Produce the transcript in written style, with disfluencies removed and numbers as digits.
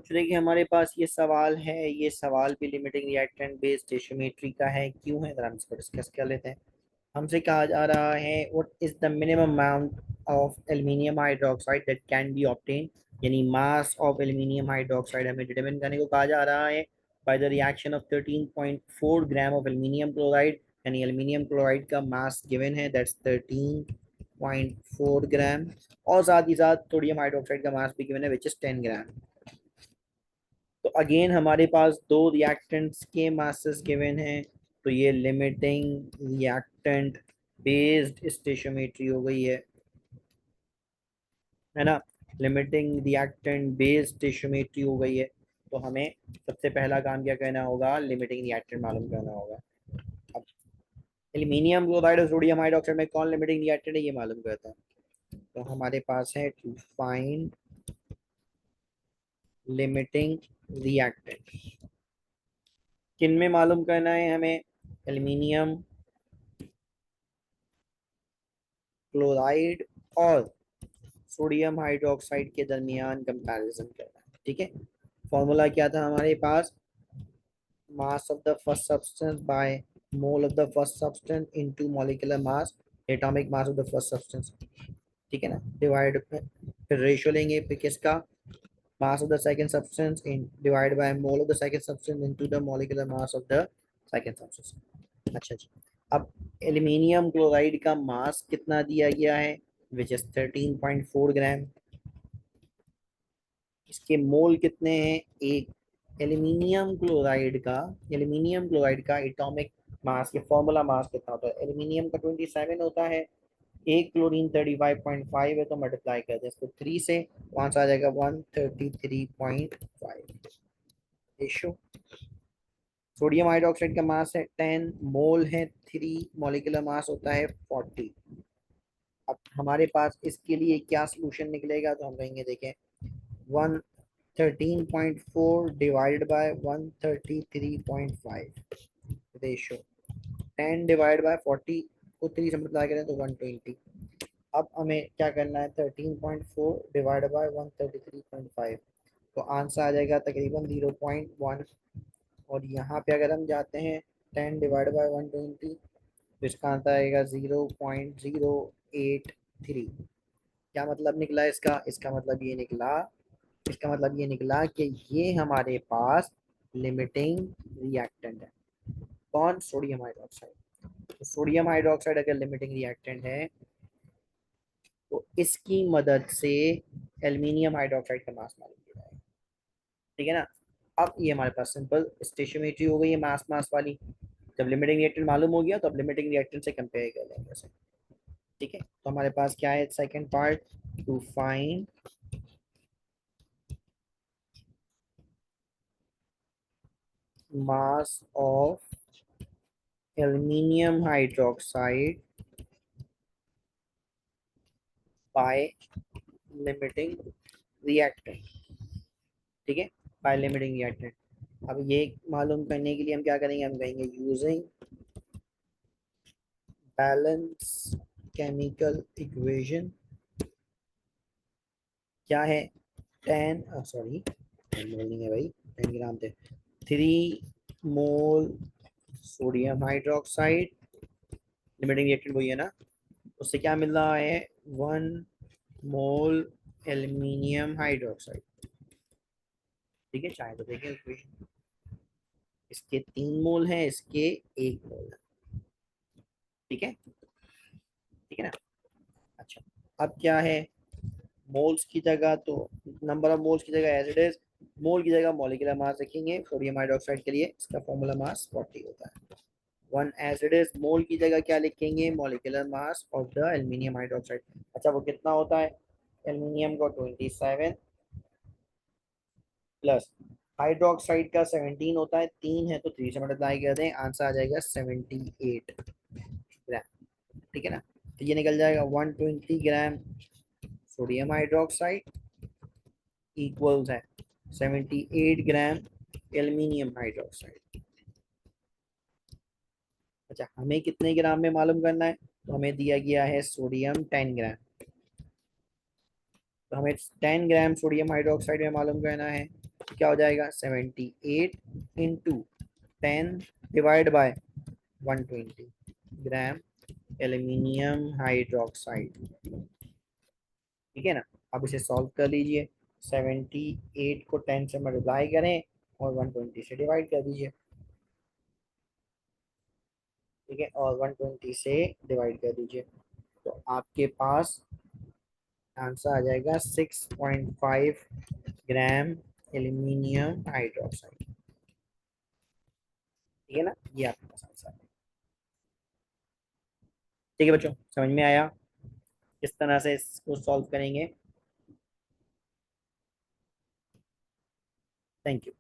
चलिए कि हमारे पास ये सवाल है, ये सवाल भी लिमिटिंग रिएक्टेंट बेस्ड स्टेशियोमेट्री का है। क्यों है, जरा हम इसको डिस्कस कर लेते हैं। हमसे कहा जा रहा है what is the minimum amount of aluminium hydroxide that can be obtain, यानी मास ऑफ एल्यूमिनियम हाइड्रोक्साइड हमें डिटरमिन करने को कहा जा रहा है by the reaction of 13.4 gram of aluminium chloride. यानी एल्यूमिनियम क्लोराइड का मास गिवन है, दैट्स 13.4 ग्राम, और साथ ही साथ सोडियम हाइड्रोक्साइड का मास भी गिवन है विच इज 10 ग्राम। तो अगेन हमारे पास दो रिएक्टेंट्स के मासेस गिवन हैं, तो ये लिमिटिंग रिएक्टेंट बेस्ड स्टेशियोमेट्री हो गई है ना। लिमिटिंग रिएक्टेंट बेस्ड स्टेशियोमेट्री हो गई है। तो हमें सबसे पहला काम क्या करना होगा, लिमिटिंग रिएक्टेंट मालूम करना होगा। अब एल्यूमिनियम क्लोराइड और सोडियम हाइड्रोक्साइड में कौन लिमिटिंग रिएक्टेंट है ये मालूम करता है। तो हमारे पास है टू फाइंड लिमिटिंग रिएक्टेंट, किन में मालूम करना है हमें, एल्यूमिनियम क्लोराइड और सोडियम हाइड्रोक्साइड के दरमियान कंपैरिजन करना है। ठीक है, फॉर्मूला क्या था हमारे पास, mass of the first substance by mole of the first substance into molecular mass, atomic mass of the first substance. ठीक है ना, डिवाइड, फिर रेशियो लेंगे, फिर किसका, mass of the second substance in divide by mole of the second substance into the molecular mass of the second substance. अच्छा जी, अब एल्यूमिनियम क्लोराइड का मास कितना दिया गया है, विच इज 13.4 ग्राम। इसके मोल कितने हैं, एक। एल्यूमिनियम क्लोराइड का एटॉमिक मास, ये फॉर्मूला मास कितना होता है, एल्यूमिनियम का 27 होता है, एक क्लोरीन 35.5 है, तो मल्टीप्लाई कर दें इसको 3 से, वहां से आ जाएगा 133.5 रेशो। सोडियम हाइड्रोक्साइड का मास है 10 मोल है 3, मॉलिक्यूलर मास होता है 40। अब हमारे पास इसके लिए क्या सोल्यूशन निकलेगा, तो हम कहेंगे देखें 113.4 divided by 133.5 ratio, 10 divide by 40 को 3 से मल्टीप्लाई करें तो 120। अब हमें क्या करना है, 13.4 डिवाइड बाय 133.5, तो आंसर आ जाएगा तकरीबन 0.1। और यहाँ पे अगर हम जाते हैं 10 डिवाइड बाय 120, तो इसका आंसर आएगा 0.083। क्या मतलब निकला इसका, इसका मतलब ये निकला कि ये हमारे पास लिमिटिंग रिएक्टेंट है। कौन, सोडियम हाइड्रोक्साइड। तो सोडियम हाइड्रोक्साइड अगर लिमिटिंग रिएक्टेंट है तो इसकी मदद से एल्यूमिनियम हाइड्रोक्साइड का मास मालूम किया जाएगा। ठीक है ना। अब ये हमारे पास सिंपल स्टेशियोमेट्री हो गई है, मास मास वाली। जब लिमिटिंग रिएक्टेंट मालूम हो गया तो अब लिमिटिंग रिएक्टेंट से कंपेयर कर लेंगे उसे। ठीक है, तो हमारे पास क्या है second part, to find mass of aluminium hydroxide by limiting reactant. ठीक है, बाय लिमिटिंग रिएक्टेंट। अब ये मालूम करने के लिए हम क्या करेंगे, हम कहेंगे यूजिंग बैलेंस केमिकल इक्वेशन। क्या है, 10 सॉरी 10 मोल नहीं है भाई, 10 ग्राम थे, 3 मोल सोडियम हाइड्रोक्साइड, लिमिटिंग रिएक्टेंट वही है ना, उससे क्या मिल रहा है, 1 मोल एल्यूमिनियम हाइड्रोक्साइड। ठीक है, चाहे तो देखें इक्वेशन, इसके 3 मोल हैं, इसके 1 मोल है। ठीक है, ठीक है ना। अच्छा, अब क्या है, मोल्स की जगह तो नंबर ऑफ मोल्स की जगह एज इट इज, मोल की जगह मॉलिक्यूलर मास रखेंगे। सोडियम हाइड्रोक्साइड के लिए इसका फॉर्मूला मास 40 होता है। वन एज इट इज, मोल की जगह क्या लिखेंगे, molecular mass of the aluminium hydroxide. अच्छा, वो कितना होता है, एल्यूमिनियम का 27 प्लस हाइड्रोक्साइड का 17 होता है, 3 है तो 3 से मल्टीप्लाई कर दें, आंसर आ जाएगा 78 ग्राम। ठीक है ना, तो ये निकल जाएगा 120 ग्राम सोडियम हाइड्रोक्साइड इक्वल्स है 78 ग्राम एल्यूमिनियम हाइड्रोक्साइड। अच्छा, हमें कितने ग्राम में मालूम करना है, तो हमें दिया गया है सोडियम 10 ग्राम, तो हमें 10 ग्राम सोडियम हाइड्रोक्साइड में मालूम करना है। क्या हो जाएगा 78 into 10 divide by 120 gram aluminium hydroxide. ठीक है ना। अब इसे सॉल्व कर लीजिए। 78 को 10 से मल्टीप्लाई करें और 120 से डिवाइड कर दीजिए। ठीक है, और 120 से डिवाइड कर दीजिए तो आपके पास आंसर आ जाएगा 6.5 ग्राम एल्यूमिनियम हाइड्रोक्साइड। ठीक है ना, ये आपके पास आंसर है। ठीक है बच्चों, समझ में आया किस तरह से इसको सॉल्व करेंगे। Thank you.